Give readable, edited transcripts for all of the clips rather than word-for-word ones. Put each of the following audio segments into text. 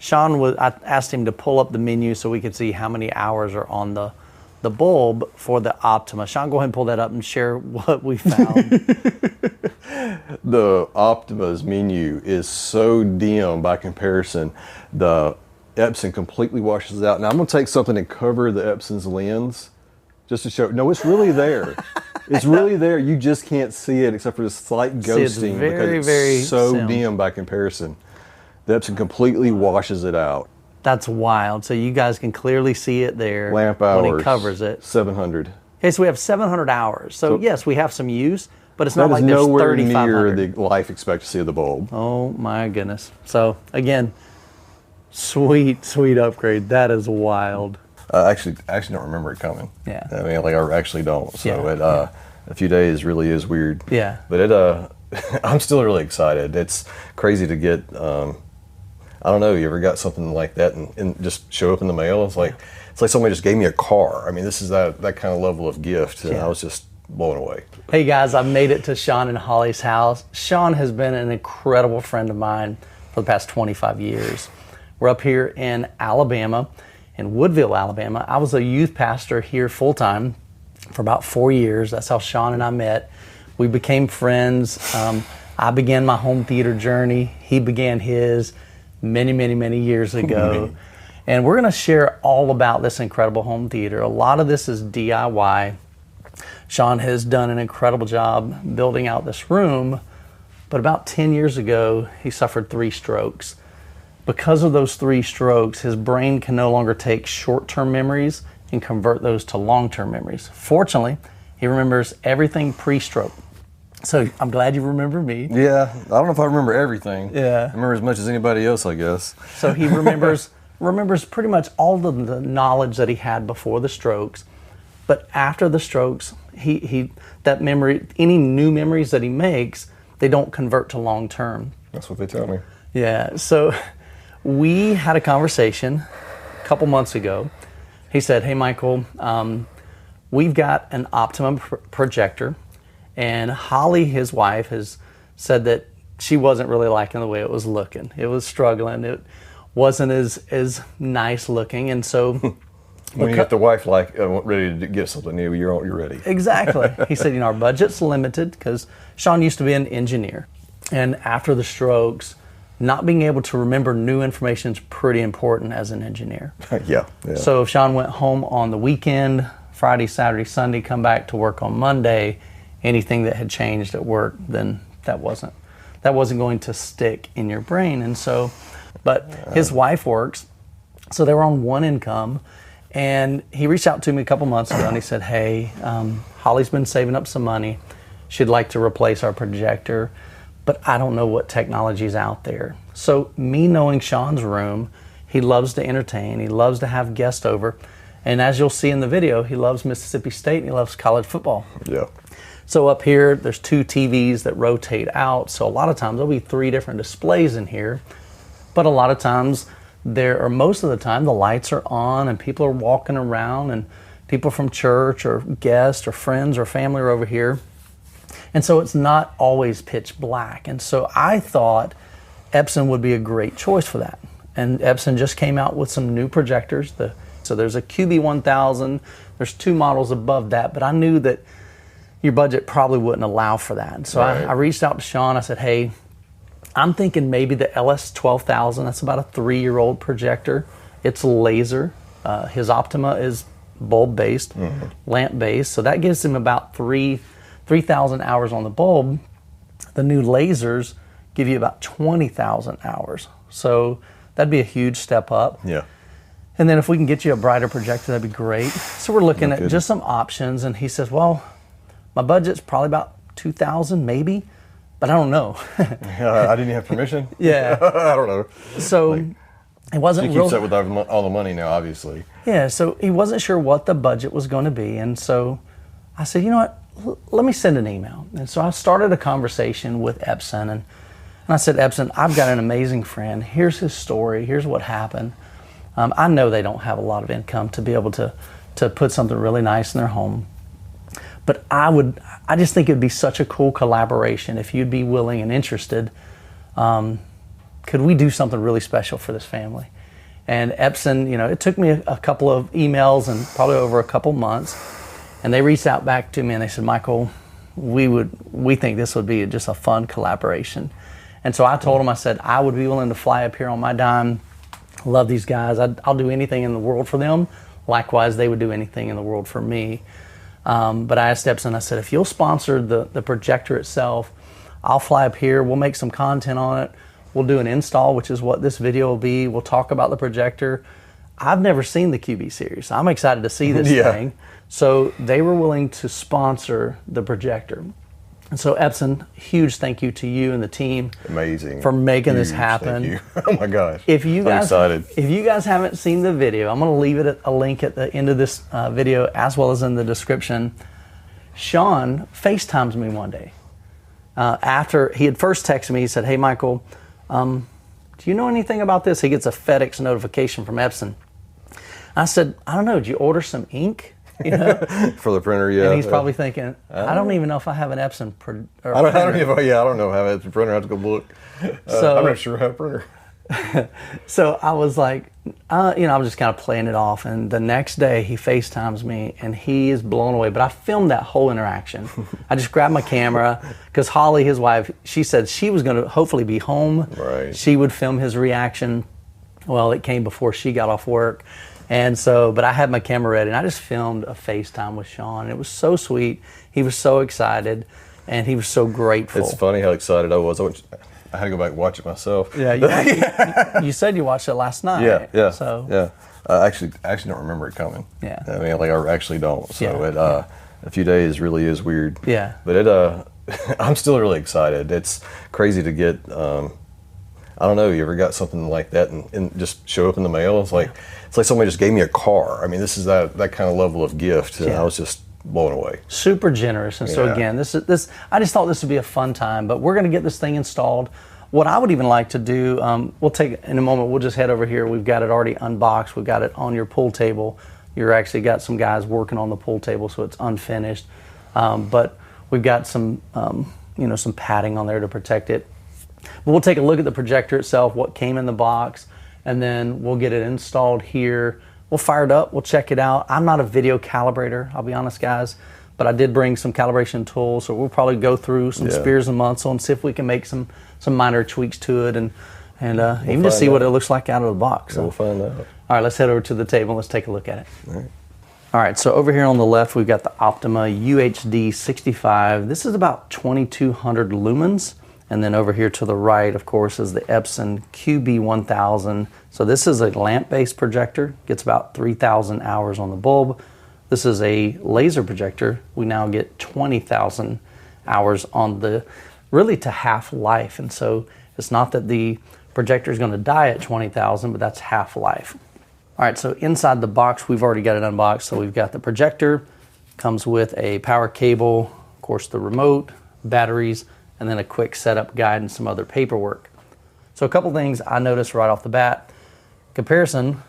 I asked him to pull up the menu so we could see how many hours are on the bulb for the Optima. Shaun, go ahead and pull that up and share what we found. The Optima's menu is so dim by comparison. The Epson completely washes it out. Now I'm going to take something and cover the Epson's lens just to show. No, it's really there. It's really there. You just can't see it except for the slight ghosting because it's so dim by comparison. The Epson completely washes it out. That's wild. So you guys can clearly see it there. Lamp hours. When he covers it. 700. Okay, so we have 700 hours. So yes, we have some use, but it's not like there's 3,500. That is nowhere near the life expectancy of the bulb. Oh my goodness. So again, sweet upgrade. That is wild. I actually don't remember it coming. Yeah. I mean, like I actually don't. So a few days really is weird. Yeah. But I'm still really excited. It's crazy to get. I don't know. You ever got something like that and just show up in the mail? It's like somebody just gave me a car. I mean, this is that kind of level of gift, and I was just blown away. Hey guys, I made it to Shaun and Holly's house. Shaun has been an incredible friend of mine for the past 25 years. We're up here in Alabama, in Woodville, Alabama. I was a youth pastor here full time for about 4 years. That's how Shaun and I met. We became friends. I began my home theater journey. He began his many years ago. And we're going to share all about this incredible home theater. A lot of this is DIY. Shaun has done an incredible job building out this room, but about 10 years ago, he suffered 3 strokes. Because of those 3 strokes, his brain can no longer take short-term memories and convert those to long-term memories. Fortunately, he remembers everything pre-stroke. So I'm glad you remember me. Yeah, I don't know if I remember everything. Yeah. I remember as much as anybody else, I guess. So he remembers pretty much all of the knowledge that he had before the strokes. But after the strokes, that memory, any new memories that he makes, they don't convert to long term. That's what they tell me. Yeah. So we had a conversation a couple months ago. He said, "Hey, Michael, we've got an Optimum projector. And Holly, his wife, has said that she wasn't really liking the way it was looking. It was struggling. It wasn't as nice looking. And so when you get the wife ready to get something new, you're ready. Exactly. He said, our budget's limited because Shaun used to be an engineer. And after the strokes, not being able to remember new information is pretty important as an engineer. Yeah. So if Shaun went home on the weekend, Friday, Saturday, Sunday, come back to work on Monday, anything that had changed at work, then that wasn't going to stick in your brain. And so, but his wife works, so they were on one income, and he reached out to me a couple months ago and he said, "Hey, Holly's been saving up some money. She'd like to replace our projector, but I don't know what technology is out there." So me knowing Shaun's room, he loves to entertain, he loves to have guests over, and as you'll see in the video, he loves Mississippi State and he loves college football. Yeah. So up here, there's 2 TVs that rotate out. So a lot of times there'll be 3 different displays in here. But a lot of times, most of the time, the lights are on and people are walking around and people from church or guests or friends or family are over here. And so it's not always pitch black. And so I thought Epson would be a great choice for that. And Epson just came out with some new projectors. So there's a QB1000. There's 2 models above that. But I knew that your budget probably wouldn't allow for that. So right. I reached out to Shaun. I said, "Hey, I'm thinking maybe the LS12000. That's about a 3-year-old projector. It's laser. His Optima is bulb-based, lamp-based. So that gives him about 3,000 hours on the bulb. The new lasers give you about 20,000 hours. So that'd be a huge step up. Yeah. And then if we can get you a brighter projector, that'd be great." So we're looking at just some options. And he says, "Well, my budget's probably about 2,000 maybe, but I don't know." I didn't have permission? Yeah. I don't know. So it wasn't real. He keeps up with all the money now, obviously. Yeah, so he wasn't sure what the budget was going to be. And so I said, "You know what, let me send an email." And so I started a conversation with Epson. And I said, "Epson, I've got an amazing friend. Here's his story. Here's what happened. I know they don't have a lot of income to be able to put something really nice in their home. But I just think it'd be such a cool collaboration if you'd be willing and interested. Because could we do something really special for this family? And Epson, you know, it took me a couple of emails and probably over a couple months, and they reached out back to me and they said, Michael, we think this would be just a fun collaboration. And so I told them, I said, I would be willing to fly up here on my dime. Love these guys. I'll do anything in the world for them. Likewise, they would do anything in the world for me. But I asked Epson, I said, if you'll sponsor the projector itself, I'll fly up here. We'll make some content on it. We'll do an install, which is what this video will be. We'll talk about the projector. I've never seen the QB series. I'm excited to see this thing. So they were willing to sponsor the projector. And so Epson, huge thank you to you and the team. Amazing. For making this happen. Thank you. Oh my gosh. I'm excited. If you guys haven't seen the video, I'm going to leave it a link at the end of this video as well as in the description. Shaun FaceTimes me one day. After he had first texted me, he said, hey Michael, do you know anything about this? He gets a FedEx notification from Epson. I said, I don't know, did you order some ink? You know? For the printer, yeah. And he's probably thinking, I don't even know if I have an Epson printer. I don't know how it's a printer. I have to go look. I'm not sure how a printer. So I was like, you know, I was just kind of playing it off. And the next day he FaceTimes me and he is blown away. But I filmed that whole interaction. I just grabbed my camera because Holly, his wife, she said she was going to hopefully be home. Right. She would film his reaction. Well, it came before she got off work. And so, but I had my camera ready and I just filmed a FaceTime with Shaun. And it was so sweet. He was so excited and he was so grateful. It's funny how excited I was. I had to go back and watch it myself. Yeah, you said you watched it last night. Yeah. So yeah, I actually don't remember it coming. Yeah. I mean, like I actually don't. So yeah. A few days really is weird. Yeah. But I'm still really excited. It's crazy to get. I don't know. You ever got something like that and just show up in the mail? It's like somebody just gave me a car. I mean, this is that kind of level of gift, and I was just blown away. Super generous. And so again, this I just thought this would be a fun time, but we're going to get this thing installed. What I would even like to do, we'll take in a moment, we'll just head over here. We've got it already unboxed. We've got it on your pool table. You're actually got some guys working on the pool table, so it's unfinished. But we've got some, you know, some padding on there to protect it. But we'll take a look at the projector itself, what came in the box, and then we'll get it installed here. We'll fire it up, we'll check it out. I'm not a video calibrator, I'll be honest guys, but I did bring some calibration tools, so we'll probably go through some spears and munsel and see if we can make some minor tweaks to it and even just see what it looks like out of the box. So. We'll find out. All right, let's head over to the table and let's take a look at it. All right, so over here on the left, we've got the Optima UHD 65. This is about 2200 lumens. And then over here to the right, of course, is the Epson QB1000. So this is a lamp-based projector, gets about 3,000 hours on the bulb. This is a laser projector. We now get 20,000 hours on the, really to half life. And so it's not that the projector is going to die at 20,000, but that's half life. All right, so inside the box, we've already got it unboxed. So we've got the projector, comes with a power cable, of course the remote, batteries, and then a quick setup guide and some other paperwork. So a couple things I noticed right off the bat. Comparison,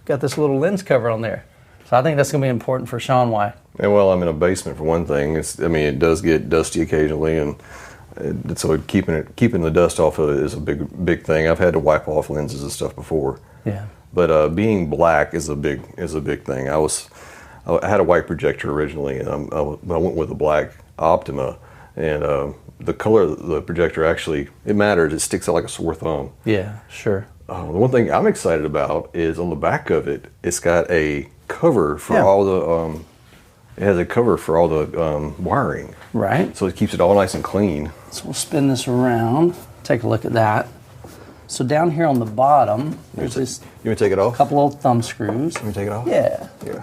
got this little lens cover on there. So I think that's gonna be important for Shaun. Why? And well, I'm in a basement for one thing. It does get dusty occasionally, and so keeping the dust off of it is a big thing. I've had to wipe off lenses and stuff before. Yeah. But being black is a big thing. I had a white projector originally, and I went with a black Optima, and the color of the projector actually, it matters. It sticks out like a sore thumb. Yeah, sure. The one thing I'm excited about is on the back of it, it's got a cover for all the, it has a cover for all the wiring. Right. So it keeps it all nice and clean. So we'll spin this around, take a look at that. So down here on the bottom, there's this You want to take it off? couple old thumb screws. You want to take it off? Yeah. Yeah.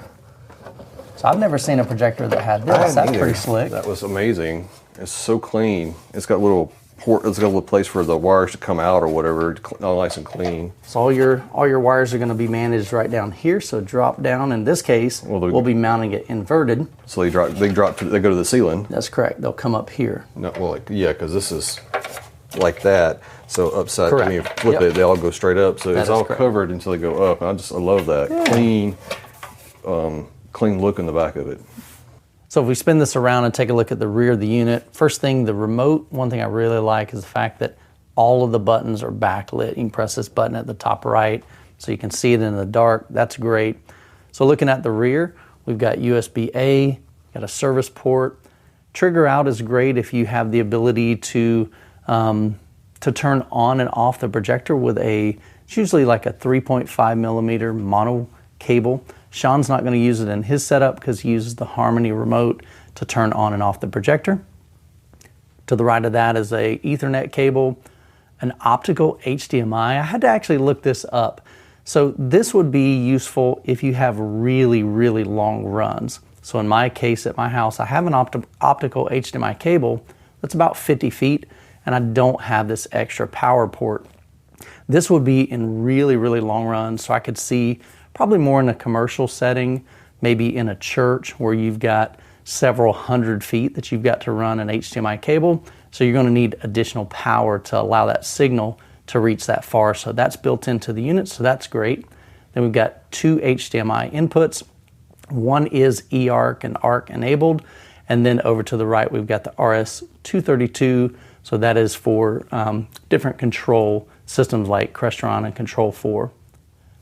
So I've never seen a projector that had this. That's either. pretty slick. That was amazing. It's so clean. It's got a little port. It's got a little place for the wires to come out or whatever. All nice and clean. So all your wires are going to be managed right down here. So drop down. In this case, we'll be mounting it inverted. So they go to the ceiling. That's correct. They'll come up here. No, well, because this is like that. So upside, Correct. when you flip it, they all go straight up. So it's all correct. covered until they go up. I love that clean look in the back of it. So if we spin this around and take a look at the rear of the unit, first thing, the remote, one thing I really like is the fact that all of the buttons are backlit. You can press this button at the top right so you can see it in the dark. That's great. So looking at the rear, we've got USB-A, got a service port. Trigger out is great if you have the ability to turn on and off the projector with it's usually like a 3.5 millimeter mono cable. Shaun's not going to use it in his setup because he uses the Harmony remote to turn on and off the projector. To the right of that is a Ethernet cable, an optical HDMI. I had to actually look this up. So this would be useful if you have really, really long runs. So in my case at my house, I have an optical HDMI cable that's about 50 feet, and I don't have this extra power port. This would be in really, really long runs, so I could see probably more in a commercial setting, maybe in a church where you've got several hundred feet that you've got to run an HDMI cable. So you're going to need additional power to allow that signal to reach that far. So that's built into the unit, so that's great. Then we've got 2 HDMI inputs. One is eARC and ARC enabled. And then over to the right, we've got the RS-232. So that is for different control systems like Crestron and Control 4.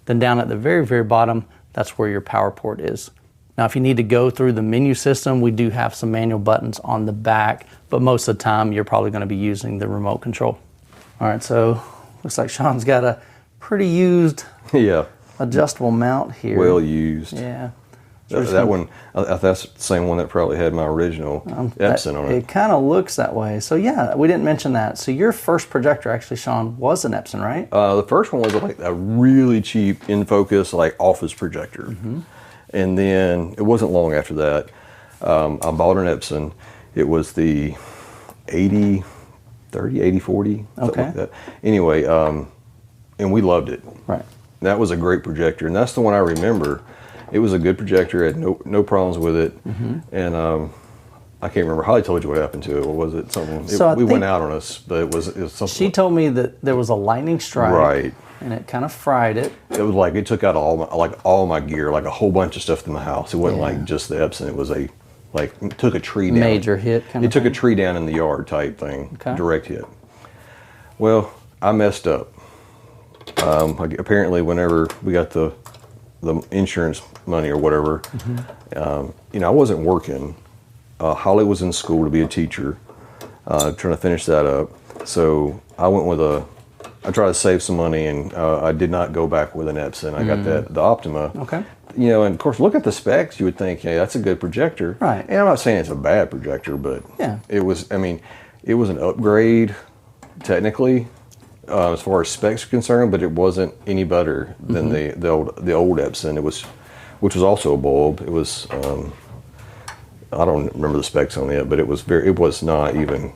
Then down at the very, very bottom, that's where your power port is. Now, if you need to go through the menu system, we do have some manual buttons on the back, but most of the time you're probably going to be using the remote control. All right, so looks like Shaun's got a pretty used adjustable mount here. Well used. Yeah. That one, that's the same one that probably had my original Epson on it. It kind of looks that way. So yeah, we didn't mention that. So your first projector, actually, Shaun, was an Epson, right? The first one was like a really cheap in-focus like office projector. Mm-hmm. And then it wasn't long after that, I bought an Epson. It was the 80-30, 80-40, something like that. Anyway, and we loved it. Right. That was a great projector, and that's the one I remember. It was a good projector. I had no problems with it. Mm-hmm. And I can't remember. Holly told you what happened to it. What was it? Something. We went out on us, but it was something. She told me that there was a lightning strike. Right. And it kind of fried it. It was like it took out all my gear, like a whole bunch of stuff in the house. It wasn't like just the Epson. It was it took a tree down. Major hit kind of thing? It took a tree down in the yard type thing. Okay. Direct hit. Well, I messed up. Apparently, whenever we got the insurance money or whatever, I wasn't working. Holly was in school to be a teacher, trying to finish that up. So I went with I tried to save some money, and I did not go back with an Epson. I got the Optima. Okay. And of course, look at the specs. You would think, hey, that's a good projector. Right. And I'm not saying it's a bad projector, but it was. I mean, it was an upgrade technically, as far as specs are concerned, but it wasn't any better than the old Epson. It was, which was also a bulb. It was. I don't remember the specs on it, but it was not even.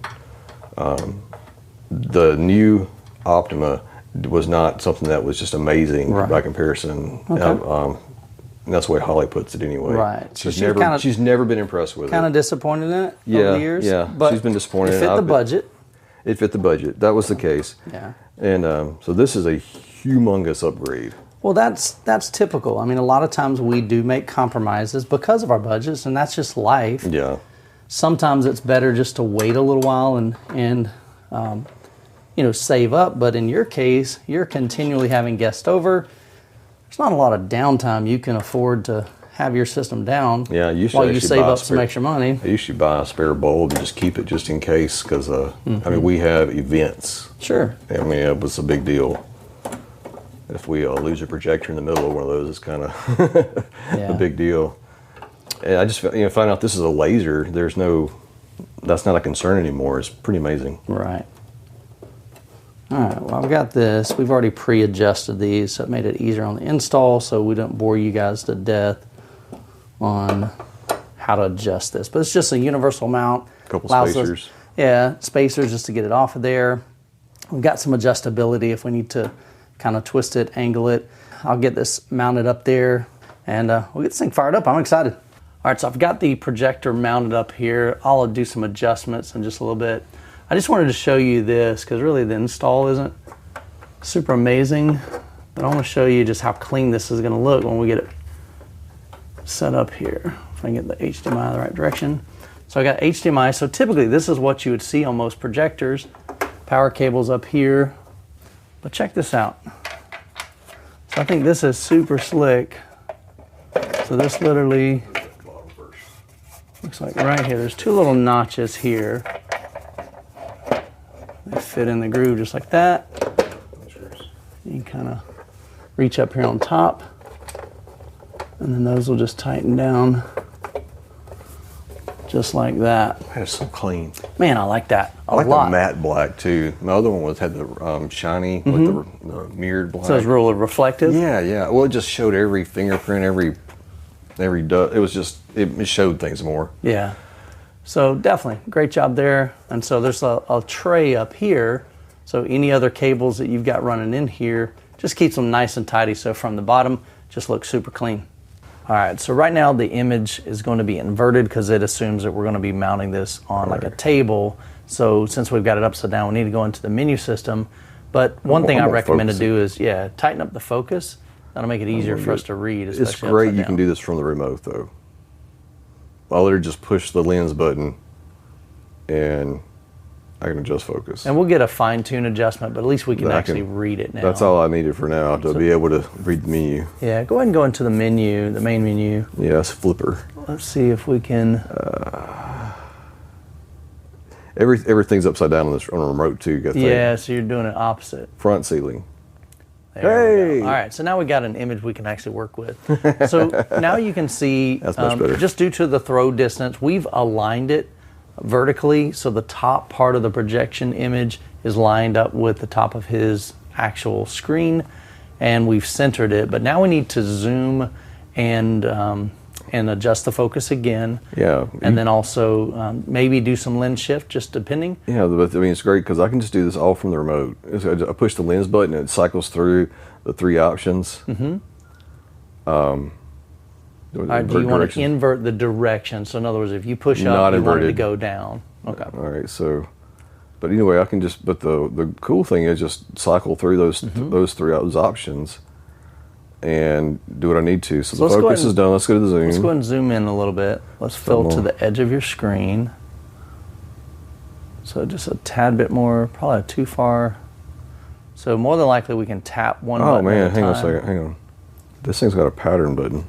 The new Optima was not something that was just amazing by comparison. Okay. And that's the way Holly puts it anyway. Right. She's never been impressed with it. Kind of disappointed in it over the years. Yeah, but she's been disappointed. It fit the budget. It fit the budget. That was the case. Yeah. And so this is a humongous upgrade. Well, that's typical. I mean, a lot of times we do make compromises because of our budgets, and that's just life. Yeah. Sometimes it's better just to wait a little while and save up. But in your case, you're continually having guests over. There's not a lot of downtime you can afford to have your system down. Yeah, while you save up some extra money. I usually buy a spare bulb and just keep it just in case, because I mean, we have events. Sure. I mean, it was a big deal. If we lose a projector in the middle of one of those, it's kind of a big deal. And I just find out this is a laser. That's not a concern anymore. It's pretty amazing. Right. All right, well, I've got this. We've already pre-adjusted these, so it made it easier on the install, so we don't bore you guys to death on how to adjust this. But it's just a universal mount. A couple spacers. Spacers just to get it off of there. We've got some adjustability if we need to kind of twist it, angle it. I'll get this mounted up there, and we'll get this thing fired up. I'm excited. All right, so I've got the projector mounted up here. I'll do some adjustments in just a little bit. I just wanted to show you this because really the install isn't super amazing, but I want to show you just how clean this is going to look when we get it set up here. If I can get the HDMI in the right direction. So I got HDMI. So typically this is what you would see on most projectors, Power cable's up here. But check this out. So I think this is super slick. So this literally looks like right here. There's two little notches here. They fit in the groove just like that. You can kind of reach up here on top, and then those will just tighten down just like that. That's so clean. Man, I like that a lot. I like the matte black too. My other one had the shiny with the mirrored black. So it's really reflective? Yeah, yeah. Well, it just showed every fingerprint, every dust. It was just, it showed things more. Yeah. So definitely, great job there. And so there's a tray up here. So any other cables that you've got running in here, just keeps them nice and tidy. So from the bottom, just looks super clean. All right, so right now the image is going to be inverted because it assumes that we're going to be mounting this on like a table. So since we've got it upside down, we need to go into the menu system. But one thing I recommend to do is, tighten up the focus. That'll make it easier for us to read. It's great you can do this from the remote though. I'll literally just push the lens button and I can adjust focus. And we'll get a fine-tune adjustment, but at least we can actually read it now. That's all I needed for now, to be able to read the menu. Yeah, go ahead and go into the menu, the main menu. Yeah, it's flipper. Let's see if we can... Everything's upside down on the remote too. Yeah, so you're doing it opposite. Front ceiling. There we go. All right, so now we got an image we can actually work with. So now you can see, that's much better. Just due to the throw distance, we've aligned it vertically, so the top part of the projection image is lined up with the top of his actual screen, and we've centered it. But now we need to zoom and adjust the focus again. Yeah. And then also maybe do some lens shift, just depending. Yeah, but I mean, it's great because I can just do this all from the remote. I push the lens button and it cycles through the three options. All right, do you want to invert the direction? So in other words, if you push up, you want it to go down. Okay. All right, so, but anyway, I can just, but the cool thing is just cycle through those options and do what I need to. So the focus is done. Let's go to the zoom. Let's go ahead and zoom in a little bit. Let's fill to the edge of your screen. So just a tad bit more, probably too far. So more than likely we can tap one button at a time. Hang on a second, hang on. This thing's got a pattern button.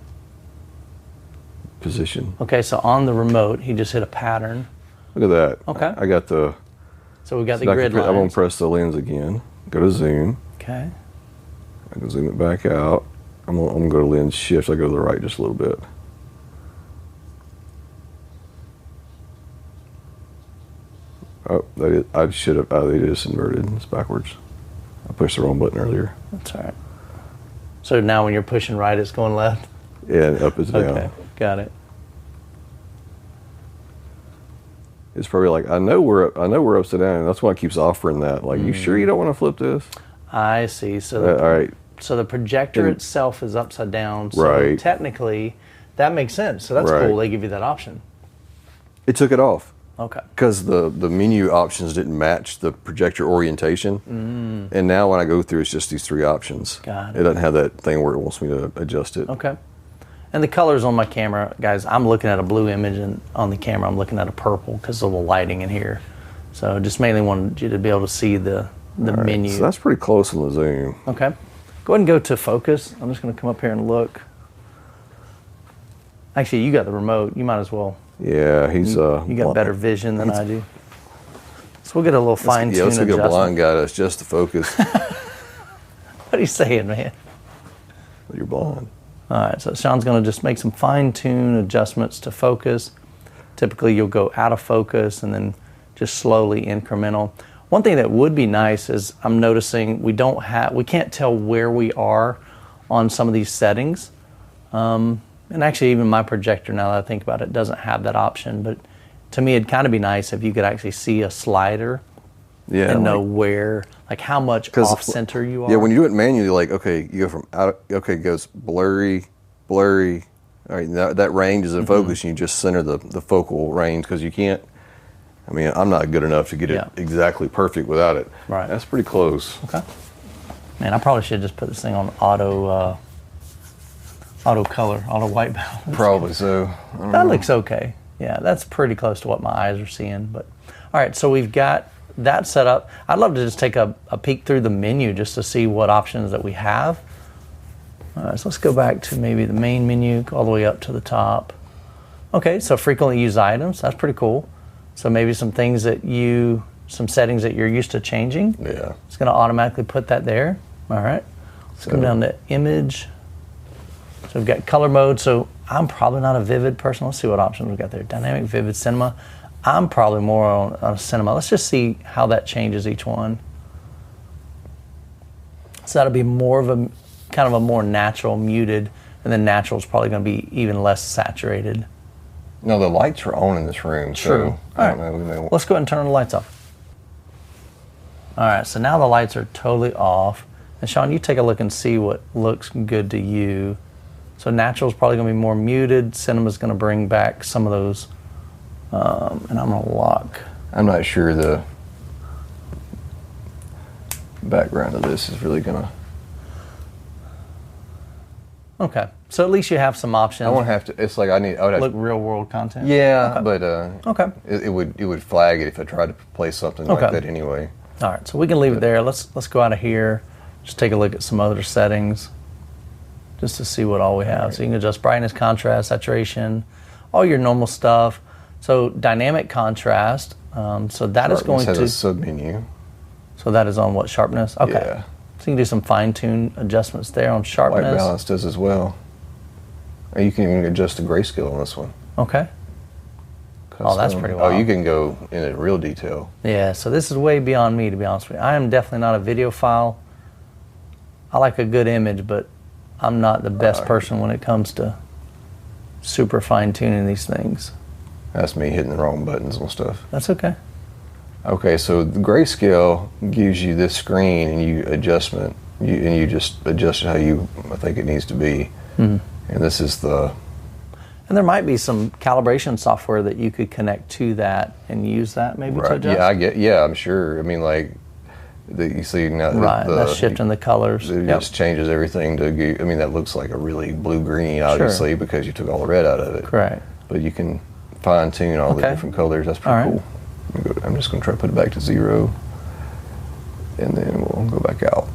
Position. Okay, so on the remote, he just hit a pattern. Look at that. Okay. I got the... So we got the grid lines. I'm going to press the lens again. Go to zoom. Okay. I can zoom it back out. I'm going to go to lens shift. I go to the right just a little bit. Oh, I should have... Oh, it is inverted. It's backwards. I pushed the wrong button earlier. That's all right. So now when you're pushing right, it's going left? Yeah, and up is down. Okay, got it. It's probably like, I know we're upside down, and that's why it keeps offering that. Like, you sure you don't want to flip this? I see. So all right. So the projector itself is upside down. So technically, that makes sense. So that's cool. They give you that option. It took it off. Okay. Because the menu options didn't match the projector orientation. And now when I go through, it's just these three options. Got it. It doesn't have that thing where it wants me to adjust it. Okay. And the colors on my camera, guys, I'm looking at a blue image, and on the camera I'm looking at a purple because of the lighting in here. So just mainly wanted you to be able to see the menu. So that's pretty close on the zoom. Okay. Go ahead and go to focus. I'm just going to come up here and look. Actually, you got the remote. You might as well. Yeah, he's... You got better vision than I do. So we'll get a little fine-tune adjustment. Let's get a blind guy to adjust the focus. What are you saying, man? You're blind. All right, so Shaun's going to just make some fine-tune adjustments to focus. Typically, you'll go out of focus and then just slowly incremental. One thing that would be nice is I'm noticing we can't tell where we are on some of these settings. And actually, even my projector, now that I think about it, doesn't have that option. But to me, it'd kind of be nice if you could actually see a slider and know where, like how much off center you are. Yeah, when you do it manually, like, okay, you go from out, okay, it goes blurry. All right, that range is in focus, and you just center the focal range because you can't. I mean, I'm not good enough to get it exactly perfect without it. Right. That's pretty close. Okay. Man, I probably should just put this thing on auto color, auto white balance. Probably so. That looks okay. Yeah, that's pretty close to what my eyes are seeing. But all right, so we've got that set up, I'd love to just take a peek through the menu just to see what options that we have. All right, so let's go back to maybe the main menu, all the way up to the top. Okay, so frequently used items, that's pretty cool. So maybe some things that some settings that you're used to changing. Yeah. It's gonna automatically put that there. All right, let's come down to image. So we've got color mode, so I'm probably not a vivid person. Let's see what options we've got there. Dynamic, vivid, cinema. I'm probably more on cinema. Let's just see how that changes each one. So that'll be more of a, kind of a more natural, muted, and then natural is probably gonna be even less saturated. No, the lights are on in this room, True. so I don't know. Let's go ahead and turn the lights off. All right, so now the lights are totally off. And Shaun, you take a look and see what looks good to you. So natural is probably going to be more muted. Cinema's going to bring back some of those. And I'm going to lock. I'm not sure the background of this is really going to... Okay, so at least you have some options. I won't have to. It's like I would have look real world content. Yeah, okay. But okay, it would flag it if I tried to play something like that anyway. All right, so we can leave it there. Let's go out of here. Just take a look at some other settings, just to see what all we have. Right. So you can adjust brightness, contrast, saturation, all your normal stuff. So dynamic contrast. So that is going to has a sub menu. So that is on what, sharpness? Okay. Yeah. So you can do some fine-tune adjustments there on sharpness. White balance does as well. And you can even adjust the grayscale on this one. Okay. Custom. Oh, that's pretty wild. Oh, you can go into real detail. Yeah, so this is way beyond me, to be honest with you. I am definitely not a videophile. I like a good image, but I'm not the best person when it comes to super fine-tuning these things. That's me hitting the wrong buttons and stuff. That's okay. Okay, so the grayscale gives you this screen, and you just adjust it how you think it needs to be. Mm-hmm. And this is the... And there might be some calibration software that you could connect to that and use that maybe to adjust? Yeah, I'm sure. I mean, like, you see now... Right, that's shifting the colors. It just changes everything to... I mean, that looks like a really blue-green, obviously, because you took all the red out of it. Correct. But you can fine-tune all the different colors. That's pretty cool. I'm just going to try to put it back to 0, and then we'll go back out.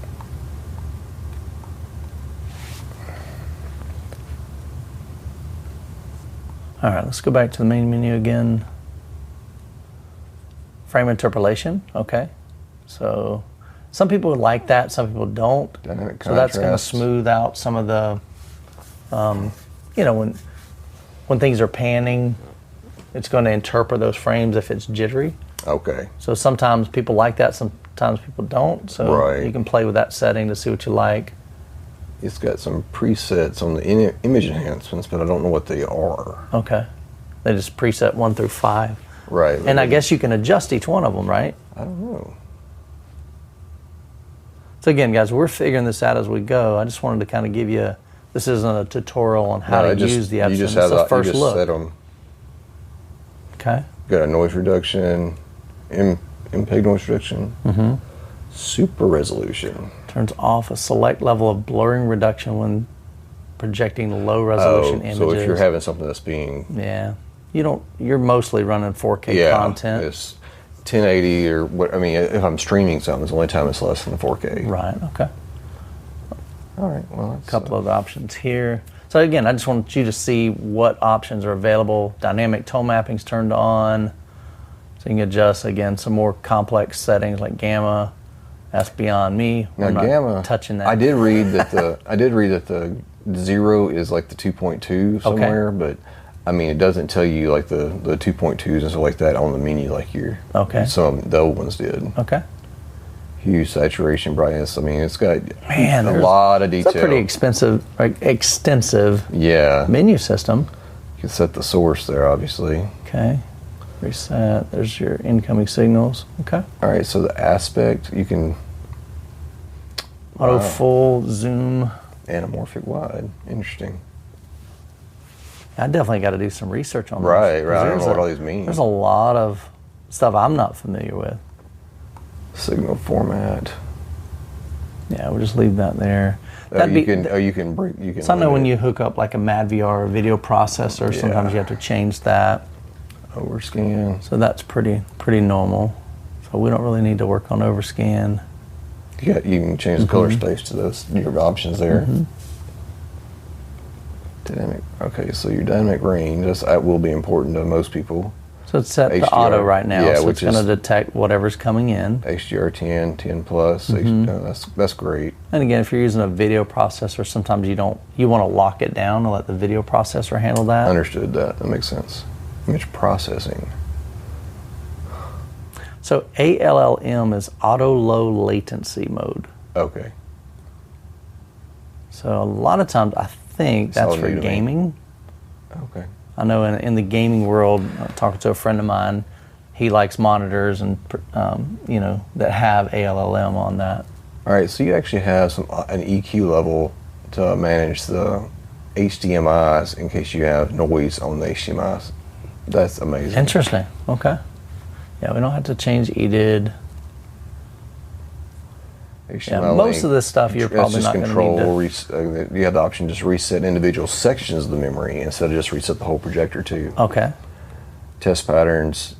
All right, let's go back to the main menu again. Frame interpolation, okay. So some people like that, some people don't. Dynamic so that's going to smooth out some of the, you know, when things are panning, it's going to interpret those frames if it's jittery. Okay. So sometimes people like that, sometimes people don't. So you can play with that setting to see what you like. It's got some presets on the image enhancements, but I don't know what they are. Okay. They just preset 1 through 5. Right. And I guess you can adjust each one of them, right? I don't know. So again, guys, we're figuring this out as we go. I just wanted to kind of give you, this isn't a tutorial on how to use the Epson. You just have the first look. Set them. Okay. Got a noise reduction, MPEG noise reduction, super resolution. Turns off a select level of blurring reduction when projecting low resolution images. So if you're having something that's being... Yeah. You're mostly running 4K content. Yeah, it's 1080 or what, I mean, if I'm streaming something, it's the only time it's less than 4K. Right, okay. All right, well, that's... A couple of options here. So again, I just want you to see what options are available. Dynamic tone mapping's turned on. So you can adjust, again, some more complex settings like gamma. That's beyond me. Now, I'm not gamma, touching that. I did read that the 0 is like the 2.2 somewhere, but I mean, it doesn't tell you like the 2.2s and stuff like that on the menu like the old ones did. Okay. Hue, saturation, brightness. I mean, it's got a lot of detail. It's a pretty extensive menu system. You can set the source there, obviously. Okay. Reset. There's your incoming signals. Okay. All right, so the aspect, you can... Auto full, zoom. Anamorphic wide. Interesting. I definitely got to do some research on this. Right. I don't know what all these mean. There's a lot of stuff I'm not familiar with. Signal format. Yeah, we'll just leave that there. You can. So I know when you hook up like a MadVR video processor, sometimes you have to change that. Overscan. So that's pretty normal. So we don't really need to work on overscan. You can change the color space to those, your options there. Dynamic. Okay, so your dynamic range, that will be important to most people. So it's set to auto right now, so it's going to detect whatever's coming in. HDR 10, 10 plus, that's great. And again, if you're using a video processor, sometimes you want to lock it down and let the video processor handle that. Understood that. That makes sense. Image processing. So ALLM is auto low latency mode. Okay. So a lot of times I think that's for gaming. Okay. I know in the gaming world, talking to a friend of mine, he likes monitors and that have ALLM on that. All right, so you actually have an EQ level to manage the HDMIs in case you have noise on the HDMIs. That's amazing. Interesting. Okay. Yeah, we don't have to change EDID. Yeah, most of this stuff you're probably not going to need to... you have the option to just reset individual sections of the memory instead of just reset the whole projector too. Okay. Test patterns,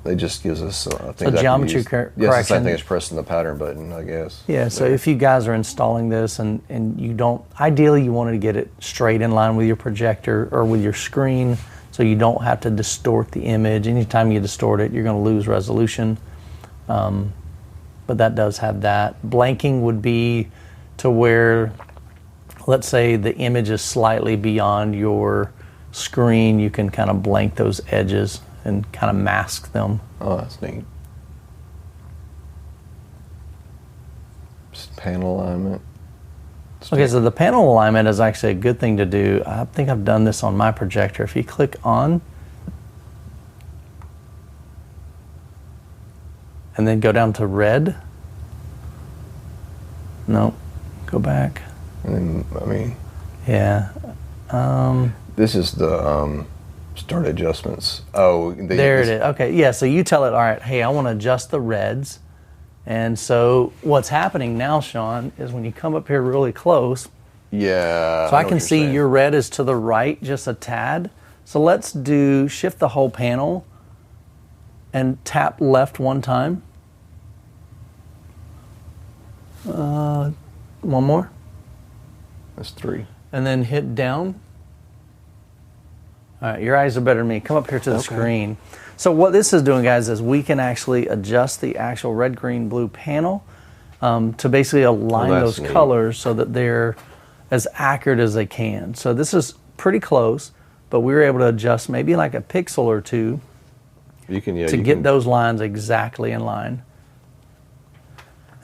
it just gives us... geometry correction. Yes, the same thing as pressing the pattern button, I guess. Yeah, so if you guys are installing this and you don't... Ideally, you wanted to get it straight in line with your projector or with your screen so you don't have to distort the image. Anytime you distort it, you're going to lose resolution. But that does have that. Blanking would be to where, let's say the image is slightly beyond your screen, you can kind of blank those edges and kind of mask them. Oh, that's neat. Just panel alignment. Okay, so the panel alignment is actually a good thing to do. I think I've done this on my projector. If you click on and then go down to red. No, go back. And then, yeah. This is the start adjustments. Oh, there it is. Okay, yeah. So you tell it, all right, hey, I want to adjust the reds. And so what's happening now, Shaun, is when you come up here really close. Yeah. So I can see your red is to the right just a tad. So let's shift the whole panel and tap left one time. One more. That's 3. And then hit down. All right, your eyes are better than me. Come up here to the screen. So what this is doing, guys, is we can actually adjust the actual red, green, blue panel to basically align those colors so that they're as accurate as they can. So this is pretty close, but we were able to adjust maybe like a pixel or two to get those lines exactly in line.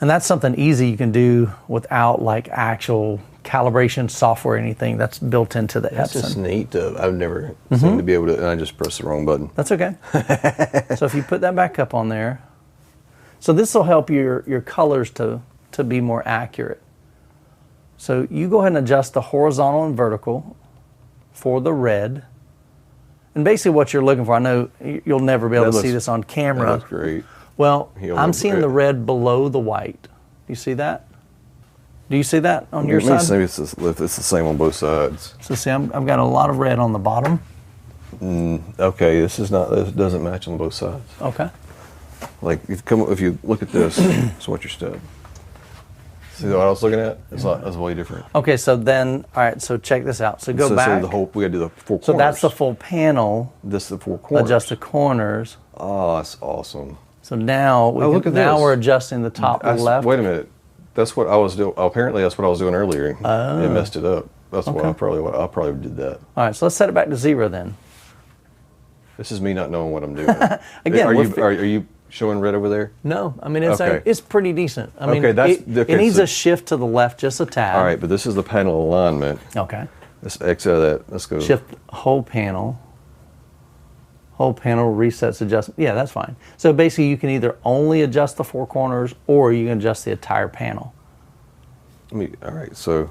And that's something easy you can do without like actual calibration software or anything. That's built into the Epson. That's just neat. I've never seemed to be able to, and I just pressed the wrong button. That's okay. So if you put that back up on there, so this will help your colors to be more accurate. So you go ahead and adjust the horizontal and vertical for the red. And basically what you're looking for, I know you'll never be able to see this on camera. That's great. Well, I'm seeing the red below the white. Do you see that? Do you see that on your side? Maybe it's the same on both sides. So see, I've got a lot of red on the bottom. Okay, this doesn't match on both sides. Okay. Like if you look at this, it's what your step. See what I was looking at? It's way different. Okay, so then, all right, so check this out. So go back. So we got to do the 4 corners. So that's the full panel. This is the 4 corners. Adjust the corners. Oh, that's awesome. So now we're adjusting the top left. Wait a minute. That's what I was doing. Apparently, that's what I was doing earlier. Oh. It messed it up. That's why I probably did that. All right, so let's set it back to 0 then. This is me not knowing what I'm doing. Again, are you showing red over there? No, it's pretty decent. It needs a shift to the left just a tad. All right, but this is the panel alignment. Okay. Let's X out of that. Let's go. Shift whole panel. Whole panel resets adjustment. Yeah, that's fine. So basically you can either only adjust the 4 corners or you can adjust the entire panel. All right, so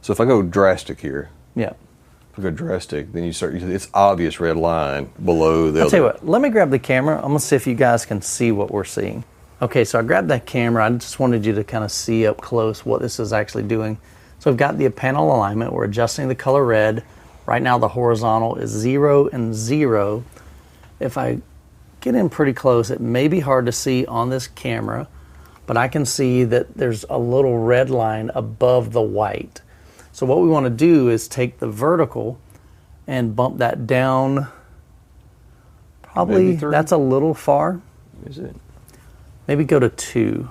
if I go drastic here. Yeah. If I go drastic, then it's obvious red line below the I'll tell you what, let me grab the camera. I'm gonna see if you guys can see what we're seeing. Okay, so I grabbed that camera. I just wanted you to kind of see up close what this is actually doing. So I've got the panel alignment. We're adjusting the color red. Right now the horizontal is 0 and 0. If I get in pretty close. It may be hard to see on this camera, but I can see that there's a little red line above the white. So what we want to do is take the vertical and bump that down. Probably that's a little far. Is it? Maybe go to 2.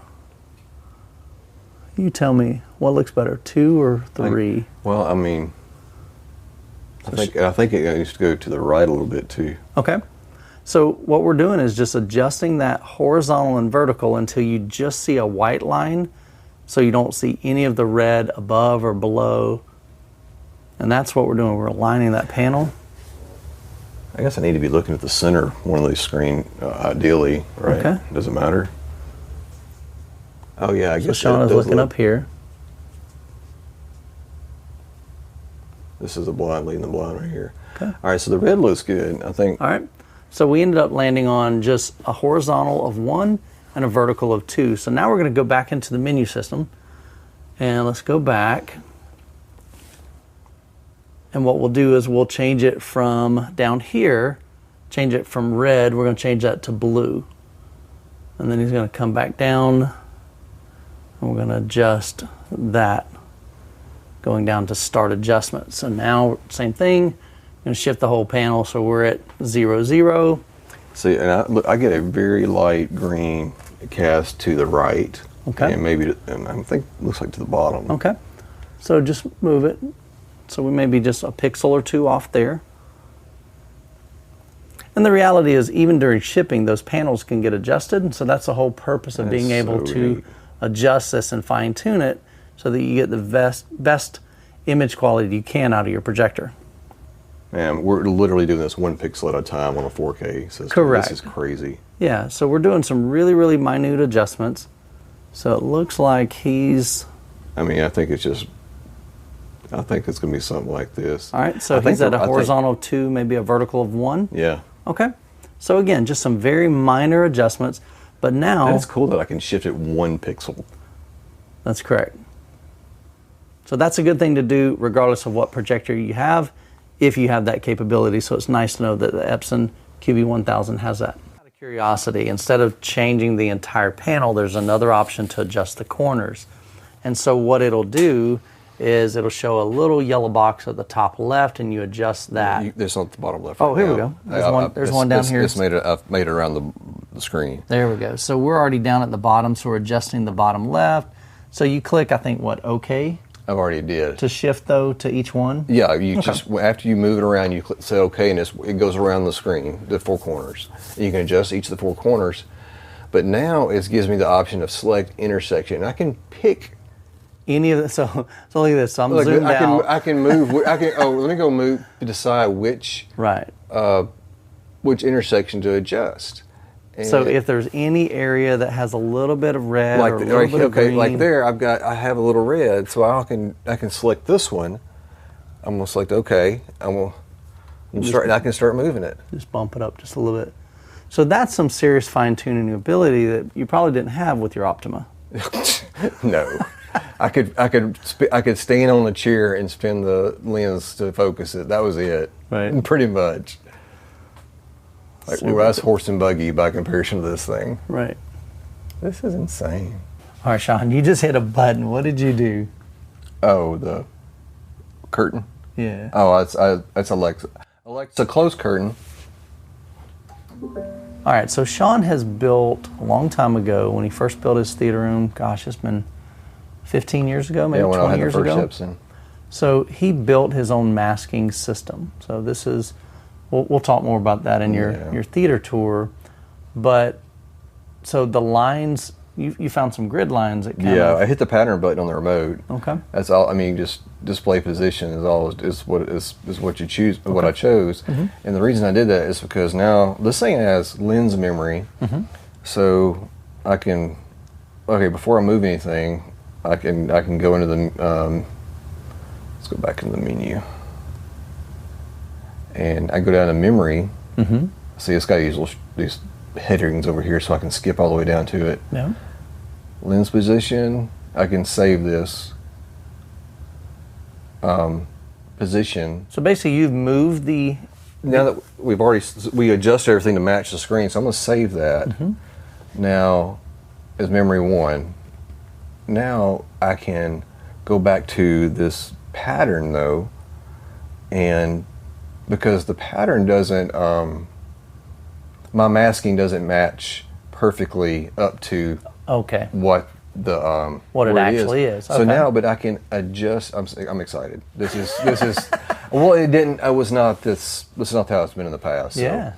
You tell me what looks better, 2 or 3? Well, I mean, I think it needs to go to the right a little bit too. Okay. So what we're doing is just adjusting that horizontal and vertical until you just see a white line, so you don't see any of the red above or below. And that's what we're doing. We're aligning that panel. I guess I need to be looking at the center one of these screen, ideally, right? Okay. Does it matter? Oh yeah, I guess. So Shaun is looking up here. This is the blind leading the blind right here. Okay. All right, so the red looks good, I think. All right. So we ended up landing on just a horizontal of 1 and a vertical of 2. So now we're going to go back into the menu system, and let's go back. And what we'll do is we'll change it from down here, change it from red, we're going to change that to blue. And then he's going to come back down, and we're going to adjust that, going down to start adjustment. So now, same thing, I'm going to shift the whole panel so we're at 0, 0. See, and I get a very light green cast to the right. Okay. And maybe, and I think it looks like to the bottom. Okay. So just move it. So we may be just a pixel or 2 off there. And the reality is, even during shipping, those panels can get adjusted. So that's the whole purpose of being able to adjust this and fine tune it so that you get the best image quality you can out of your projector. Man, we're literally doing this 1 pixel at a time on a 4K system. Correct. This is crazy. Yeah, so we're doing some really, really minute adjustments. So it looks like he's... I mean, I think it's going to be something like this. All right, so he's at a horizontal of 2, maybe a vertical of 1? Yeah. Okay. So again, just some very minor adjustments, but now... And it's cool that I can shift it 1 pixel. That's correct. So that's a good thing to do regardless of what projector you have, if you have that capability. So it's nice to know that the Epson QB1000 has that. Out of curiosity, instead of changing the entire panel, there's another option to adjust the corners. And so what it'll do is it'll show a little yellow box at the top left, and you adjust that. There's on the bottom left. Oh, here we go. There's one down here. I've made it around the screen. There we go. So we're already down at the bottom, so we're adjusting the bottom left. So you click, I think, what, OK? I've already did. To shift, though, to each one? Yeah, you just, after you move it around, you say OK, and it goes around the screen, the 4 corners. And you can adjust each of the 4 corners. But now it gives me the option of select intersection. And I can pick any of the, so look at this. So I'm zoomed out. I can move. Let me go move to decide which intersection to adjust. And so if there's any area that has a little bit of red or a little bit of green. Like there, I have a little red, so I can select this one. I'm gonna select OK. I can start moving it. Just bump it up just a little bit. So that's some serious fine tuning ability that you probably didn't have with your Optima. No. I could stand on the chair and spin the lens to focus it. That was it. Right. Pretty much. Like, well, that's horse and buggy by comparison to this thing. Right. This is insane. All right, Shaun, you just hit a button. What did you do? Oh, the curtain? Yeah. Oh, it's Alexa. Alexa, close curtain. All right, so Shaun has built a long time ago, when he first built his theater room, gosh, it's been 15 years ago, maybe 20 years ago. Epson. So he built his own masking system. So this is, we'll talk more about that in your theater tour. But so the lines, you found some grid lines that kind of... I hit the pattern button on the remote. Okay. That's all. I mean, just display position is what you choose. Okay. What I chose, and the reason I did that is because now this thing has lens memory, so I can. Okay, before I move anything, I can go into the. Let's go back into the menu, and I go down to memory. See, it's got these headings over here, so I can skip all the way down to it. Yeah. Lens position, I can save this position. So basically you've moved now that we adjust everything to match the screen, so I'm going to save that. Now, as memory 1. Now I can go back to this pattern though, and because the pattern doesn't, my masking doesn't match perfectly up to what the what it actually is. So now, but I can adjust. I'm excited. This is well, it didn't. I was not this. This is not how it's been in the past. So. Yeah.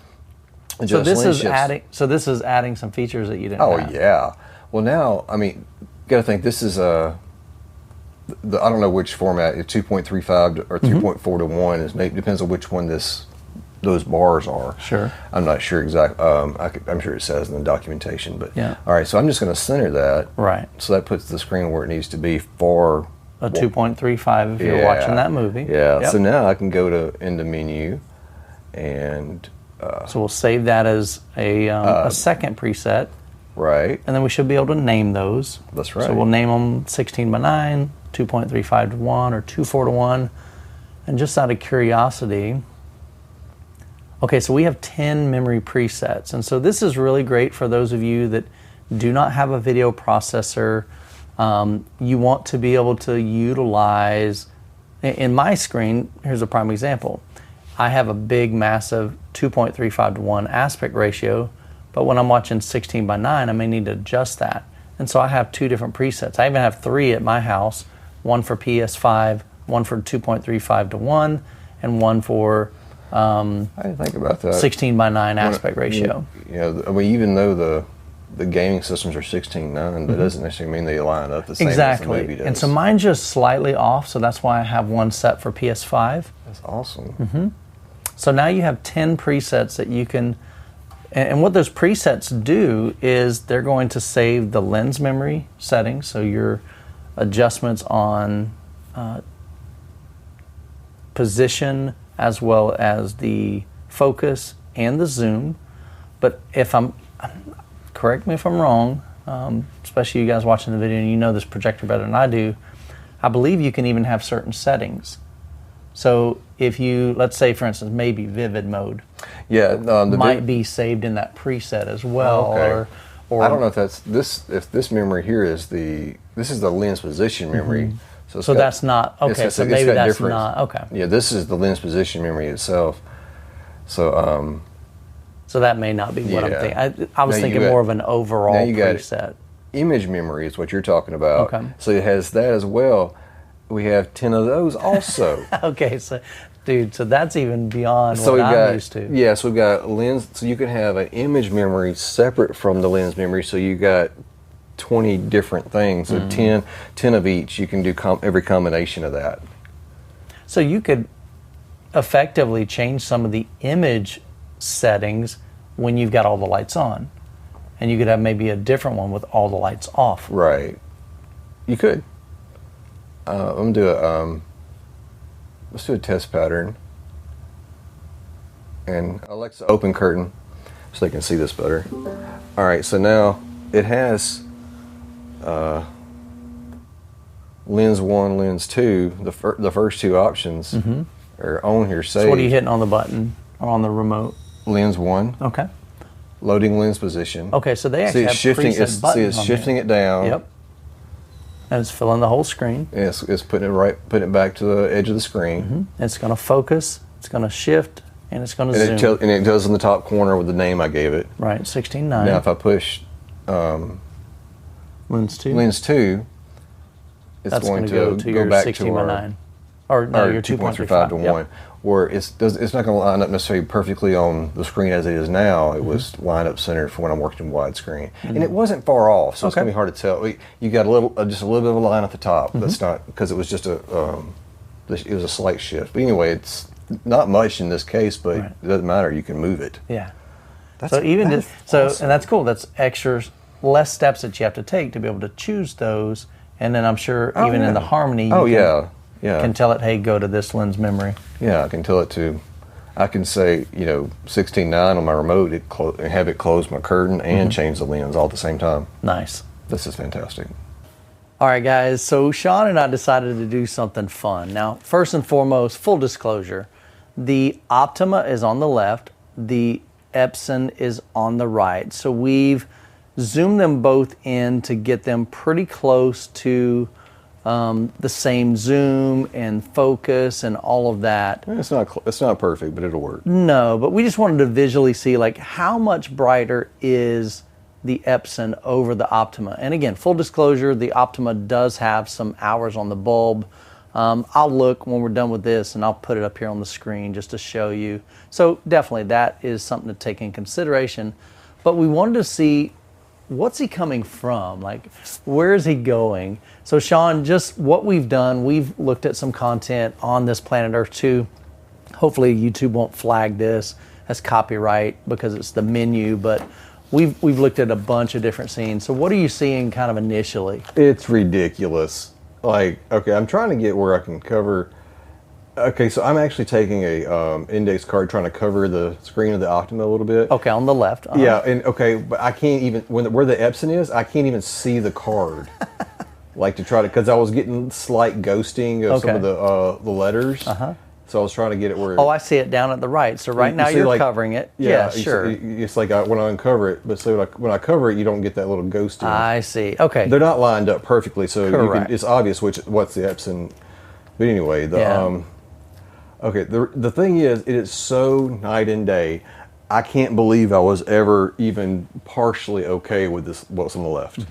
So this is adding. So this is adding some features that you didn't. Oh have. yeah. Well, now I mean, got to think this is I don't know which format. It's 2.35 or 3.4 to 1. It depends on which one those bars are. Sure. I'm not sure exactly. I'm sure it says in the documentation. But yeah. All right. So I'm just going to center that. Right. So that puts the screen where it needs to be for a 2.35 if you're watching that movie. Yeah. Yep. So now I can go into menu, and so we'll save that as a second preset. Right. And then we should be able to name those. That's right. So we'll name them 16:9, 2.35 to 1, or 2.4 to 1. And just out of curiosity, okay, so we have 10 memory presets. And so this is really great for those of you that do not have a video processor. You want to be able to utilize, in my screen, here's a prime example. I have a big, massive 2.35 to 1 aspect ratio, but when I'm watching 16:9, I may need to adjust that. And so I have 2 different presets. I even have 3 at my house, one for PS5, one for 2.35 to 1, and one for I didn't think about that. 16:9 aspect ratio. Yeah, I mean, even though the gaming systems are 16:9, that doesn't necessarily mean they line up the same as the movie does. And so mine's just slightly off, so that's why I have one set for PS5. That's awesome. So now you have 10 presets that you can, and what those presets do is they're going to save the lens memory settings, so your adjustments on position as well as the focus and the zoom. But correct me if I'm wrong, especially you guys watching the video and you know this projector better than I do, I believe you can even have certain settings. So if you, let's say for instance, maybe vivid mode, might be saved in that preset as well. Okay. Or I don't know if that's this. If this memory here is this is the lens position memory. So that's not okay. So maybe that's not okay. Yeah, this is the lens position memory itself. So so that may not be what I'm thinking. I was thinking more of an overall preset. Image memory is what you're talking about. Okay. So it has that as well. We have 10 of those also. Okay, so dude, so that's even beyond what I'm used to. Yeah, so we've got lens. So you can have an image memory separate from the lens memory. So you got 20 different things. So 10 of each. You can do every combination of that. So you could effectively change some of the image settings when you've got all the lights on. And you could have maybe a different one with all the lights off. Right. You could. I'm gonna do let's do a test pattern. And Alexa, open curtain so they can see this better. All right, so now it has lens 1, lens 2. The first 2 options are on here. Saved. So what are you hitting on the button or on the remote? Lens 1. Okay. Loading lens position. Okay, so they actually have preset buttons. See, it's shifting it down. Yep. And it's filling the whole screen. It's putting it back to the edge of the screen. It's going to focus, it's going to shift, and it's going to zoom. And it does in the top corner with the name I gave it. Right, 16:9. Now if I push lens 2, it's going to go your back 16:9. Or your 2.35 to 1. Where it's not going to line up necessarily perfectly on the screen as it is now. It was lined up centered for when I'm working widescreen, and it wasn't far off, so it's going to be hard to tell. You got just a little bit of a line at the top. That's not because it was just it was a slight shift. But anyway, it's not much in this case, but it doesn't matter. You can move it. Yeah. So and that's cool. That's less steps that you have to take to be able to choose those, and then I'm sure even in the harmony. Can tell it, hey, go to this lens memory. Yeah, I can tell it to. I can say, 16:9 on my remote, and have it close my curtain and change the lens all at the same time. Nice. This is fantastic. All right, guys. So Shaun and I decided to do something fun. Now, first and foremost, full disclosure, The Optima is on the left. The Epson is on the right. So we've zoomed them both in to get them pretty close to the same zoom and focus and all of that. It's not perfect, but it'll work. No, but we just wanted to visually see like how much brighter is the Epson over the Optima. And again, full disclosure, the Optima does have some hours on the bulb. I'll look when we're done with this and I'll put it up here on the screen just to show you. So definitely that is something to take in consideration. But we wanted to see, what's he coming from? Like, where is he going? So Shaun, just what we've done, we've looked at some content on this Planet Earth 2. Hopefully YouTube won't flag this as copyright because it's the menu, but we've looked at a bunch of different scenes. So what are you seeing kind of initially? It's ridiculous. Like, okay, I'm trying to get where I can cover. Okay, so I'm actually taking a index card trying to cover the screen of the Optima a little bit. Okay, on the left. Yeah, and okay, but I can't even, where the Epson is, I can't even see the card. Like to try to, because I was getting slight ghosting of some of the letters. So I was trying to get it where. Oh, I see it down at the right. So right now you're like, covering it. Yeah, sure. It's like when I uncover it, but so when I cover it, you don't get that little ghosting. I see. Okay. They're not lined up perfectly, so it's obvious what's the Epson. But anyway, okay, the thing is, it is so night and day. I can't believe I was ever even partially okay with this, what's on the left.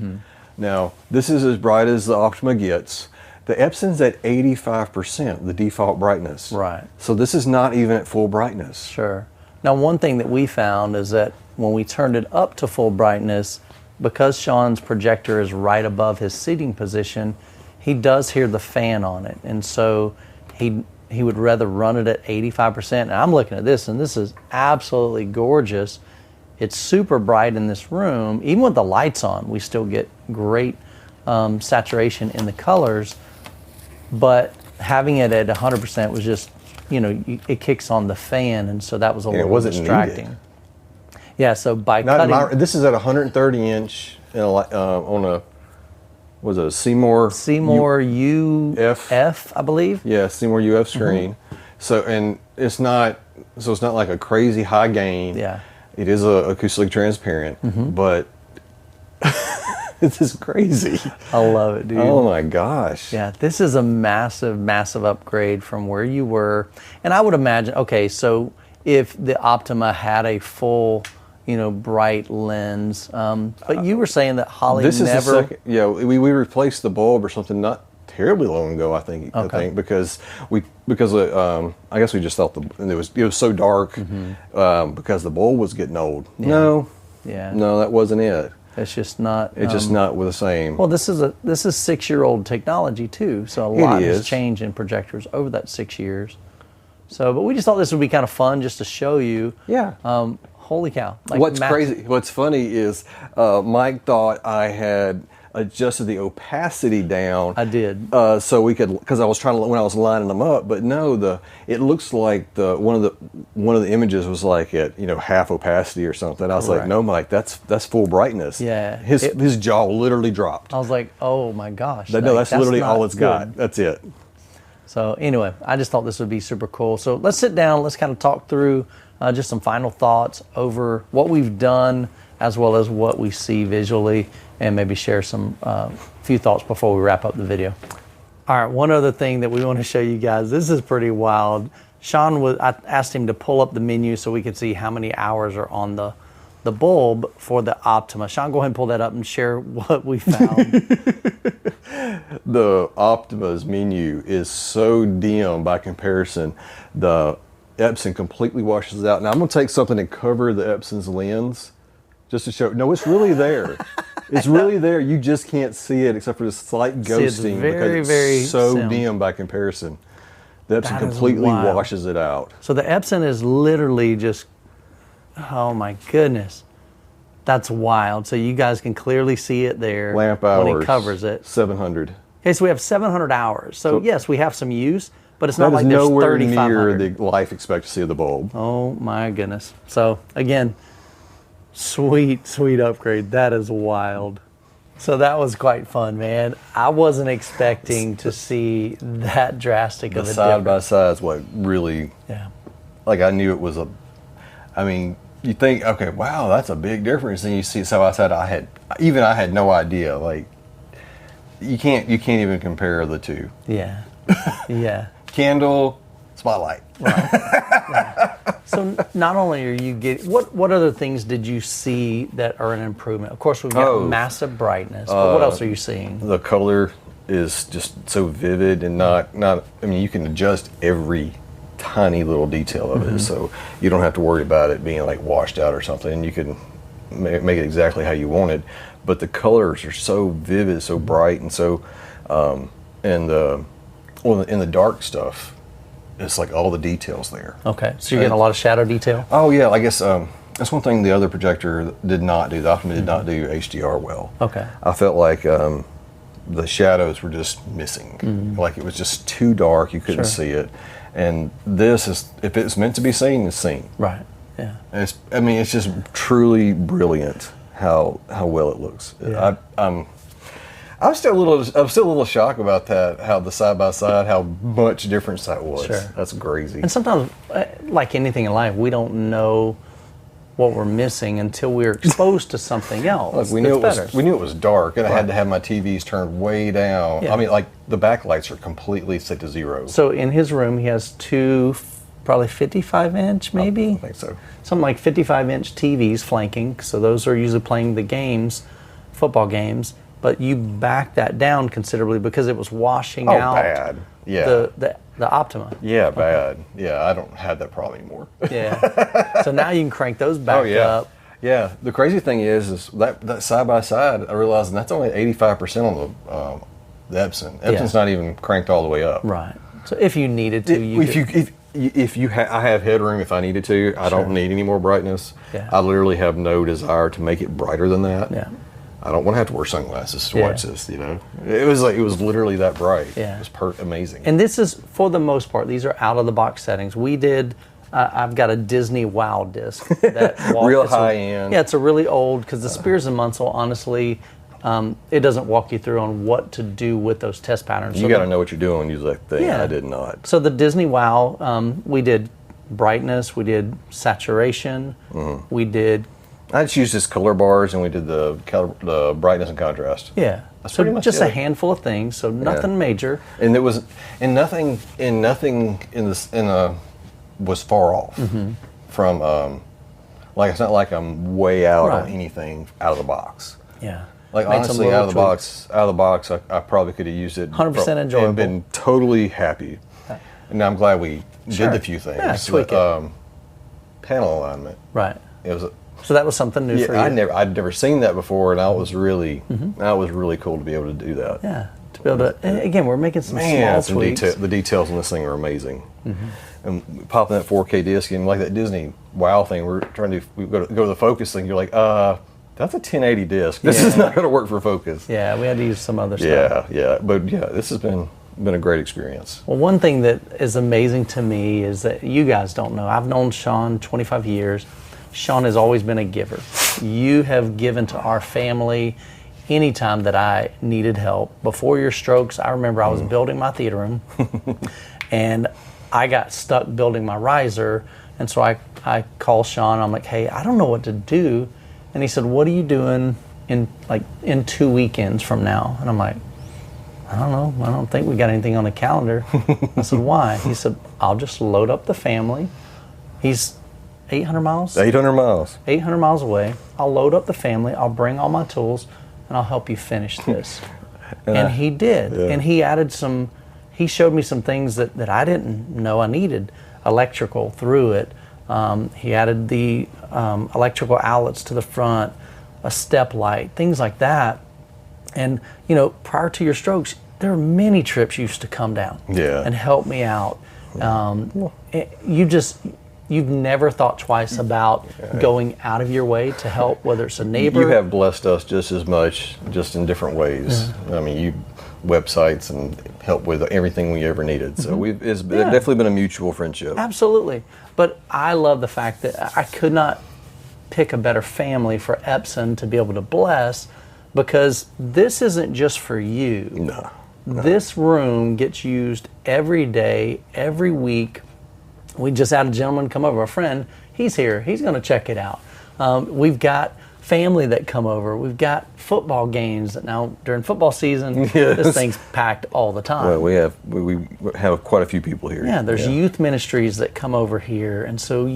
Now, this is as bright as the Optima gets. The Epson's at 85%, the default brightness. Right. So this is not even at full brightness. Sure. Now, one thing that we found is that when we turned it up to full brightness, because Shaun's projector is right above his seating position, he does hear the fan on it. And so he would rather run it at 85%. And I'm looking at this, and this is absolutely gorgeous. It's super bright in this room. Even with the lights on, we still get great saturation in the colors. But having it at 100% was just, it kicks on the fan, and so that was a little distracting. Needed. Yeah, so by cutting... this is at 130 inch on a, was it a Seymour? Seymour UF, I believe. Yeah, Seymour UF screen. So, and it's not like a crazy high gain. Yeah. It is a acoustically transparent, but this is crazy. I love it, dude. Oh my gosh. Yeah, this is a massive, massive upgrade from where you were. And I would imagine, okay, so if the Optima had a full, bright lens, but you were saying that Holly this never... is the second, yeah, we replaced the bulb or something not terribly long ago, I think, because I guess we just thought it was so dark because the bulb was getting old. Yeah. No, that wasn't it. It's just not. It's just not the same. Well, this is 6-year-old technology too, so a lot has changed in projectors over that 6 years. So, but we just thought this would be kind of fun just to show you. Yeah. Holy cow! Like what's funny is Mike thought I had adjusted the opacity down. I did. So we could, because I was trying to, when I was lining them up, but no, it looks like one of the images was like at half opacity or something. I was like, no, Mike, that's full brightness. Yeah. His jaw literally dropped. I was like, oh my gosh. No, that's literally all it's got. That's it. So anyway, I just thought this would be super cool. So let's sit down. Let's kind of talk through just some final thoughts over what we've done as well as what we see visually, and maybe share some few thoughts before we wrap up the video. All right, one other thing that we want to show you guys. This is pretty wild. Shaun, I asked him to pull up the menu so we could see how many hours are on the bulb for the Optima. Shaun, go ahead and pull that up and share what we found. The Optima's menu is so dim by comparison. The Epson completely washes it out. Now I'm going to take something and cover the Epson's lens just to show. No, it's really there. It's really there. You just can't see it except for the slight ghosting because it's so dim by comparison. The Epson completely washes it out. So the Epson is literally just, oh my goodness. That's wild. So you guys can clearly see it there. Lamp hours. When he covers it. 700. Okay, so we have 700 hours. So yes, we have some use, but it's not like there's 3,500. That is nowhere near the life expectancy of the bulb. Oh my goodness. So again, sweet upgrade. That is wild. So that was quite fun, man. I wasn't expecting to see that drastic of a difference. The side by side is what really like I knew it was a. I mean, you think, okay, wow, that's a big difference, and you see side by side. I had no idea. Like, you can't even compare the two. Yeah, yeah. Candle, spotlight. Right. Right. So not only are you getting, what other things did you see that are an improvement? Of course, we've got massive brightness, but what else are you seeing? The color is just so vivid and not. I mean, you can adjust every tiny little detail of it, so you don't have to worry about it being like washed out or something. You can make it exactly how you want it, but the colors are so vivid, so bright, and so in the dark stuff, it's like all the details there. Okay, so you're getting a lot of shadow detail? Oh yeah, I guess that's one thing the other projector did not do. The Youthman did not do HDR well. Okay. I felt like the shadows were just missing. Like it was just too dark, you couldn't see it. And this is, if it's meant to be seen, it's seen. Right, yeah. It's just truly brilliant how well it looks. Yeah. I'm still a little shocked about that, how the side by side, how much difference that was. Sure. That's crazy. And sometimes, like anything in life, we don't know what we're missing until we're exposed to something else. Look, we knew it was dark, and I had to have my TVs turned way down. Yeah. I mean, like the backlights are completely set to zero. So in his room, he has two, probably 55-inch, maybe? I think so. Something like 55-inch TVs flanking. So those are usually playing the games, football games. But you back that down considerably because it was washing out. Bad. Yeah. The Optima. Yeah, bad. Yeah, I don't have that problem anymore. Yeah. So now you can crank those back up. Yeah. The crazy thing is that side by side, I realized that's only 85% on the Epson. Epson's not even cranked all the way up. Right. So if you needed to, I have headroom if I needed to. I don't need any more brightness. Yeah. I literally have no desire to make it brighter than that. Yeah. I don't want to have to wear sunglasses to watch this, you know. It was literally that bright. Yeah. It was amazing. And this is, for the most part, these are out of the box settings. We did, I've got a Disney Wow disc. Real high end. Yeah, it's a really old, because the Spears and Munsell, honestly, it doesn't walk you through on what to do with those test patterns. You got to know what you're doing when you use that thing. Yeah. I did not. So the Disney Wow, we did brightness, we did saturation, we did... I just used his color bars, and we did the brightness and contrast. Yeah, that's so just a handful of things. So nothing major. And nothing was far off from. Like it's not like I'm way out on anything out of the box. Yeah. Like honestly, out of the box, I probably could have used it 100% enjoyable and been totally happy. And I'm glad we did the few things. Yeah, tweak it. Panel alignment. Right. It was. So that was something new for you. I'd never seen that before, and that was really cool to be able to do that. Yeah, to be able to. And again, we're making some small tweaks. The details on this thing are amazing. And popping that 4K disc in, like that Disney Wow thing, we go to the focus thing. You're like, that's a 1080 disc. This is not going to work for focus. Yeah, we had to use some other stuff. But this has been a great experience. Well, one thing that is amazing to me is that you guys don't know. I've known Shaun 25 years. Shaun has always been a giver. You have given to our family anytime that I needed help. Before your strokes, I remember I was building my theater room, and I got stuck building my riser, and so I called Shaun. I'm like, hey, I don't know what to do. And he said, what are you doing in 2 weekends from now? And I'm like, I don't know. I don't think we got anything on the calendar. I said, why? He said, I'll just load up the family. He's 800 miles? 800 miles. 800 miles away. I'll load up the family. I'll bring all my tools, and I'll help you finish this. and he did. Yeah. And he showed me some things that I didn't know I needed. Electrical through it. He added the electrical outlets to the front, a step light, things like that. And, prior to your strokes, there were many trips you used to come down and help me out. You've never thought twice about going out of your way to help, whether it's a neighbor. You have blessed us just as much, just in different ways. I mean, you websites and help with everything we ever needed. So it's definitely been a mutual friendship. Absolutely. But I love the fact that I could not pick a better family for Epson to be able to bless, because this isn't just for you. No. This room gets used every day, every week. We just had a gentleman come over, a friend. He's here. He's going to check it out. We've got family that come over. We've got football games. Now, during football season, this thing's packed all the time. Well, we have quite a few people here. Yeah, there's youth ministries that come over here. And so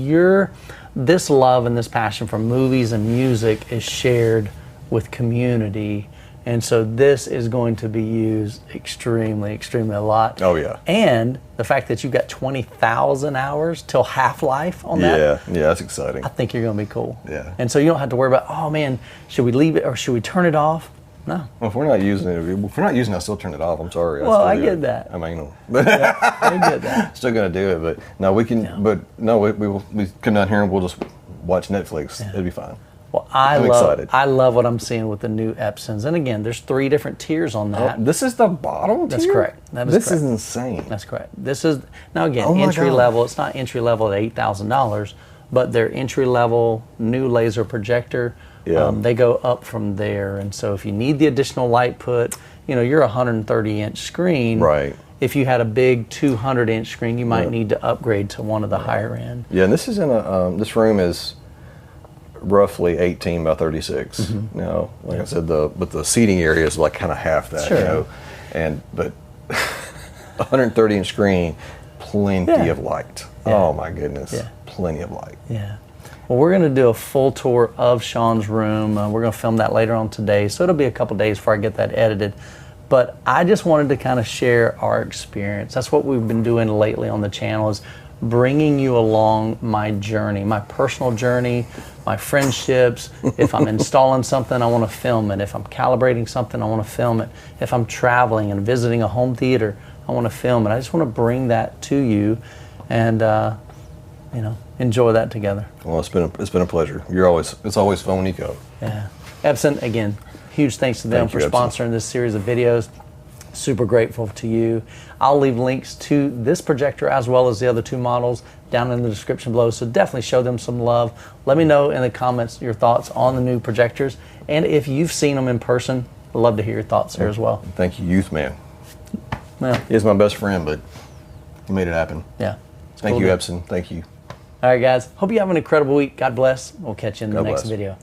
this love and this passion for movies and music is shared with community. And so this is going to be used extremely, extremely a lot. Oh, yeah. And the fact that you've got 20,000 hours till half-life on that. Yeah, that's exciting. I think you're going to be cool. Yeah. And so you don't have to worry about, oh, man, should we leave it or should we turn it off? No. Well, if we're not using it, I'll still turn it off. I'm sorry. Well, I get that. I mean, Yeah, I get that. still going to do it, but no, we can. Yeah. But no, we come down here and we'll just watch Netflix. Yeah. It'll be fine. Well, I love what I'm seeing with the new Epsons. And again, there's 3 different tiers on that. Oh, this is the bottom tier? That's correct. This is insane. That's correct. This is, now again, entry level. It's not entry level at $8,000, but they're entry level new laser projector. Yeah. They go up from there. And so if you need the additional light put, you're a 130-inch screen. Right. If you had a big 200-inch screen, you might need to upgrade to one of the higher end. Yeah, and this is in this room is roughly 18 by 36. Mm-hmm. Now, like I said, but the seating area is like kind of half that, sure. But 130-inch screen, plenty of light. Yeah. Oh my goodness, plenty of light. Yeah. Well, we're going to do a full tour of Shaun's room. We're going to film that later on today, so it'll be a couple days before I get that edited. But I just wanted to kind of share our experience. That's what we've been doing lately on the channel, is bringing you along my journey, my personal journey, my friendships. If I'm installing something, I want to film it. If I'm calibrating something, I want to film it. If I'm traveling and visiting a home theater, I want to film it. I just want to bring that to you and enjoy that together. Well, it's been a pleasure. It's always fun when you go. Yeah. Epson, again, huge thanks to them for sponsoring this series of videos. Super grateful to you. I'll leave links to this projector as well as the other 2 models down in the description below, so definitely show them some love. Let me know in the comments your thoughts on the new projectors, and if you've seen them in person, I'd love to hear your thoughts there as well. Thank you, Youthman. Well, he's my best friend, but he made it happen. Yeah. Thank you, Epson. Thank you. All right, guys. Hope you have an incredible week. God bless. We'll catch you in the next video.